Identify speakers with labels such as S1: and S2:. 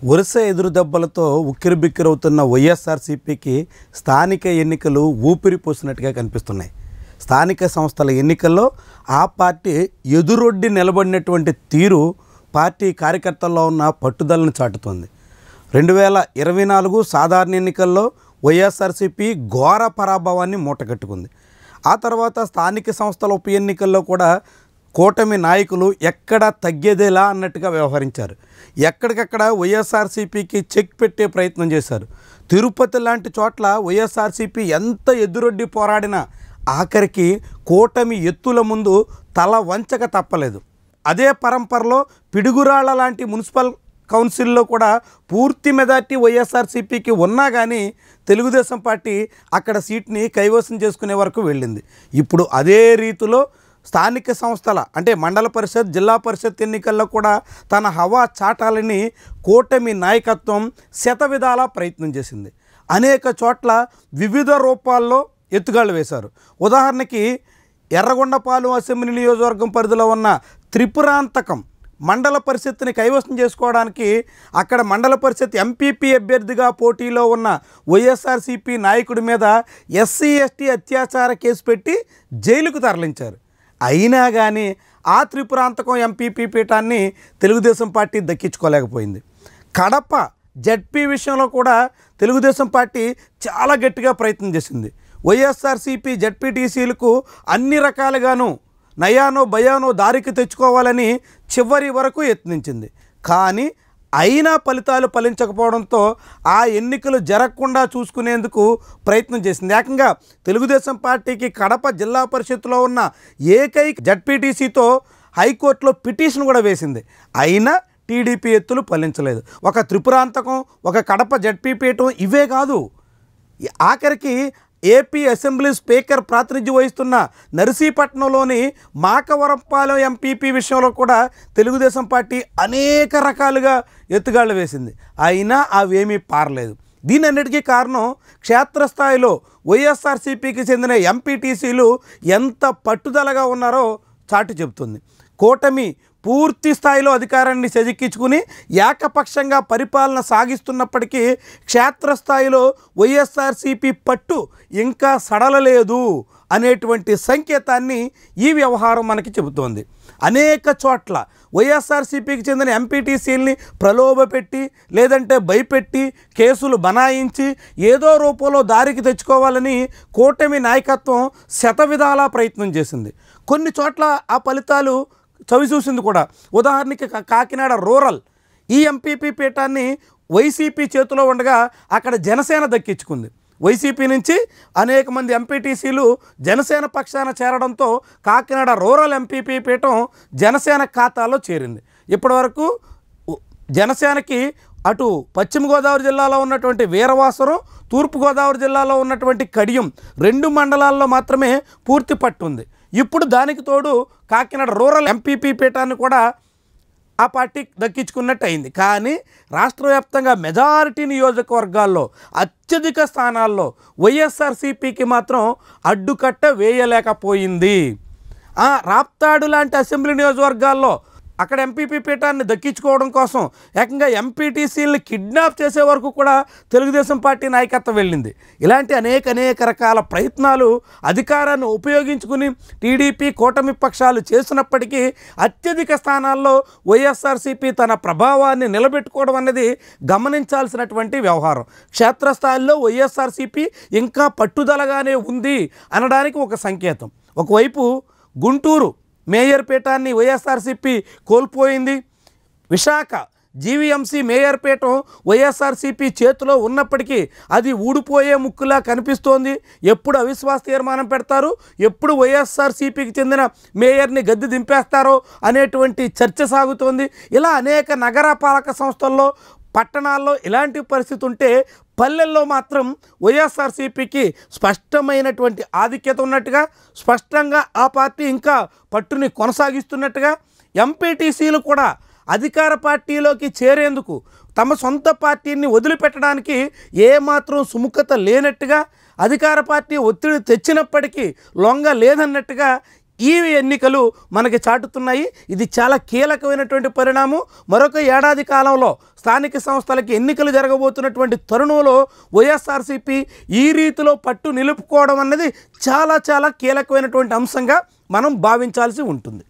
S1: వరుస ఎదురుదెబ్బలతో ఉక్కిరిబిక్కిరవుతున్న వైఎస్ఆర్సీపీకి స్థానిక ఎన్నికలు ఊపిరి పోసినట్టుగా కనిపిస్తున్నాయి. స్థానిక సంస్థల ఎన్నికల్లో ఆ పార్టీ ఎదురొడ్డి నిలబడినటువంటి తీరు పార్టీ కార్యకర్తల్లో ఉన్న పట్టుదలను చాటుతోంది. 2024 సాధారణ ఎన్నికల్లో వైఎస్ఆర్సీపీ ఘోర పరాభవాన్ని మూటగట్టుకుంది. ఆ తర్వాత స్థానిక సంస్థల ఉప ఎన్నికల్లో కూడా కూటమి నాయకులు ఎక్కడ తగ్గేదేలా అన్నట్టుగా వ్యవహరించారు. ఎక్కడికక్కడ వైఎస్ఆర్సీపీకి చెక్ పెట్టే ప్రయత్నం చేశారు. తిరుపతి లాంటి చోట్ల వైఎస్ఆర్సీపీ ఎంత ఎదురొడ్డి పోరాడినా ఆఖరికి కూటమి ఎత్తుల ముందు తల వంచక తప్పలేదు. అదే పరంపరలో పిడుగురాళ్ల లాంటి మున్సిపల్ కౌన్సిల్లో కూడా పూర్తి మెజార్టీ వైఎస్ఆర్సీపీకి ఉన్నా కానీ తెలుగుదేశం పార్టీ అక్కడ సీట్ని కైవసం చేసుకునే వరకు వెళ్ళింది. ఇప్పుడు అదే రీతిలో స్థానిక సంస్థల అంటే మండల పరిషత్, జిల్లా పరిషత్ ఎన్నికల్లో కూడా తన హవా చాటాలని కూటమి నాయకత్వం శతవిధాలా ప్రయత్నం చేసింది. అనేక చోట్ల వివిధ రూపాల్లో ఎత్తుగాళ్ళు వేశారు. ఉదాహరణకి ఎర్రగొండపాలెం అసెంబ్లీ నియోజకవర్గం పరిధిలో ఉన్న త్రిపురాంతకం మండల పరిషత్ని కైవసం చేసుకోవడానికి అక్కడ మండల పరిషత్ ఎంపీపీ అభ్యర్థిగా పోటీలో ఉన్న వైఎస్ఆర్సీపీ నాయకుడి మీద ఎస్సీ ఎస్టీ అత్యాచార కేసు పెట్టి జైలుకు తరలించారు. అయినా కానీ ఆ త్రిపురాంతకం ఎంపీపీ పీఠాన్ని తెలుగుదేశం పార్టీ దక్కించుకోలేకపోయింది. కడప జడ్పీ విషయంలో కూడా తెలుగుదేశం పార్టీ చాలా గట్టిగా ప్రయత్నం చేసింది. వైఎస్ఆర్సీపీ జడ్పీటీసీలకు అన్ని రకాలుగాను నయానో భయానో దారికి తెచ్చుకోవాలని చివరి వరకు యత్నించింది. కానీ అయినా ఫలితాలు ఫలించకపోవడంతో ఆ ఎన్నికలు జరగకుండా చూసుకునేందుకు ప్రయత్నం చేసింది. ఏకంగా తెలుగుదేశం పార్టీకి కడప జిల్లా పరిషత్తులో ఉన్న ఏకైక జడ్పీటీసీతో హైకోర్టులో పిటిషన్ కూడా వేసింది. అయినా టీడీపీ ఎత్తులు ఫలించలేదు. ఒక త్రిపురాంతకం, ఒక కడప జడ్పీ పీఠం ఇవే కాదు, ఆఖరికి ఏపీ అసెంబ్లీ స్పీకర్ ప్రాతినిధ్యం వహిస్తున్న నర్సీపట్నంలోని మాకవరంపాలెం ఎంపీపీ విషయంలో కూడా తెలుగుదేశం పార్టీ అనేక రకాలుగా ఎత్తుగాళ్ళు వేసింది. అయినా అవేమీ పారలేదు. దీనన్నిటికీ కారణం క్షేత్రస్థాయిలో వైఎస్ఆర్సీపీకి చెందిన ఎంపీటీసీలు ఎంత పట్టుదలగా ఉన్నారో చాటి చెబుతుంది. కూటమి పూర్తి స్థాయిలో అధికారాన్ని చేజిక్కించుకుని ఏకపక్షంగా పరిపాలన సాగిస్తున్నప్పటికీ క్షేత్రస్థాయిలో వైఎస్ఆర్సీపీ పట్టు ఇంకా సడలలేదు అనేటువంటి సంకేతాన్ని ఈ వ్యవహారం మనకి చెబుతోంది. అనేక చోట్ల వైఎస్ఆర్సీపీకి చెందిన ఎంపీటీసీలని ప్రలోభపెట్టి లేదంటే భయపెట్టి కేసులు బనాయించి ఏదో రూపంలో దారికి తెచ్చుకోవాలని కూటమి నాయకత్వం శతవిధాలా ప్రయత్నం చేసింది. కొన్ని చోట్ల ఆ ఫలితాలు చవి చూసింది కూడా. ఉదాహరణకి కాకినాడ రూరల్ ఈ ఎంపీపీ పీఠాన్ని వైసీపీ చేతిలో ఉండగా అక్కడ జనసేన దక్కించుకుంది. వైసీపీ నుంచి అనేక మంది ఎంపీటీసీలు జనసేన పక్షాన చేరడంతో కాకినాడ రూరల్ ఎంపీపీ పీఠం జనసేన ఖాతాలో చేరింది. ఇప్పటివరకు జనసేనకి అటు పశ్చిమ గోదావరి జిల్లాలో ఉన్నటువంటి వీరవాసరం, తూర్పుగోదావరి జిల్లాలో ఉన్నటువంటి కడియం 2 మండలాల్లో మాత్రమే పూర్తి పట్టుంది. ఇప్పుడు దానికి తోడు కాకినాడ రూరల్ ఎంపీపీ పీఠాన్ని కూడా ఆ పార్టీ దక్కించుకున్నట్టు అయింది. కానీ రాష్ట్ర వ్యాప్తంగా మెజారిటీ నియోజకవర్గాల్లో అత్యధిక స్థానాల్లో వైఎస్ఆర్సీపీకి మాత్రం అడ్డుకట్ట వేయలేకపోయింది. రాప్తాడు లాంటి అసెంబ్లీ నియోజకవర్గాల్లో అక్కడ ఎంపీపీ పీఠాన్ని దక్కించుకోవడం కోసం ఏకంగా ఎంపీటీసీలను కిడ్నాప్ చేసే వరకు కూడా తెలుగుదేశం పార్టీ నాయకత్వం వెళ్ళింది. ఇలాంటి అనేక రకాల ప్రయత్నాలు అధికారాన్ని ఉపయోగించుకుని టీడీపీ కూటమి పక్షాలు చేసినప్పటికీ అత్యధిక స్థానాల్లో వైఎస్ఆర్సీపీ తన ప్రభావాన్ని నిలబెట్టుకోవడం అనేది గమనించాల్సినటువంటి వ్యవహారం. క్షేత్రస్థాయిలో వైఎస్ఆర్సీపీ ఇంకా పట్టుదలగానే ఉంది అనడానికి ఒక సంకేతం. ఒకవైపు గుంటూరు మేయర్ పీఠాన్ని వైఎస్ఆర్సీపీ కోల్పోయింది. విశాఖ జీవీఎంసీ మేయర్ పీఠం వైఎస్ఆర్సీపీ చేతిలో ఉన్నప్పటికీ అది ఊడిపోయే ముక్కులా కనిపిస్తోంది. ఎప్పుడు అవిశ్వాస తీర్మానం పెడతారు, ఎప్పుడు వైఎస్ఆర్సీపీకి చెందిన మేయర్ని గద్దె దింపేస్తారో అనేటువంటి చర్చ సాగుతోంది. ఇలా అనేక నగర పాలక సంస్థల్లో పట్టణాల్లో ఇలాంటి పరిస్థితి ఉంటే పల్లెల్లో మాత్రం వైఎస్ఆర్సీపీకి స్పష్టమైనటువంటి ఆధిక్యత ఉన్నట్టుగా, స్పష్టంగా ఆ పార్టీ ఇంకా పట్టుని కొనసాగిస్తున్నట్టుగా, ఎంపీటీసీలు కూడా అధికార పార్టీలోకి చేరేందుకు తమ సొంత పార్టీని వదిలిపెట్టడానికి ఏమాత్రం సుముఖత లేనట్టుగా, అధికార పార్టీ ఒత్తిడి తెచ్చినప్పటికీ లొంగ లేదన్నట్టుగా ఈ ఎన్నికలు మనకి చాటుతున్నాయి. ఇది చాలా కీలకమైనటువంటి పరిణామం. మరొక ఏడాది కాలంలో స్థానిక సంస్థలకి ఎన్నికలు జరగబోతున్నటువంటి తరుణంలో వైఎస్ఆర్సీపీ ఈ రీతిలో పట్టు నిలుపుకోవడం అన్నది చాలా చాలా కీలకమైనటువంటి అంశంగా మనం భావించాల్సి ఉంటుంది.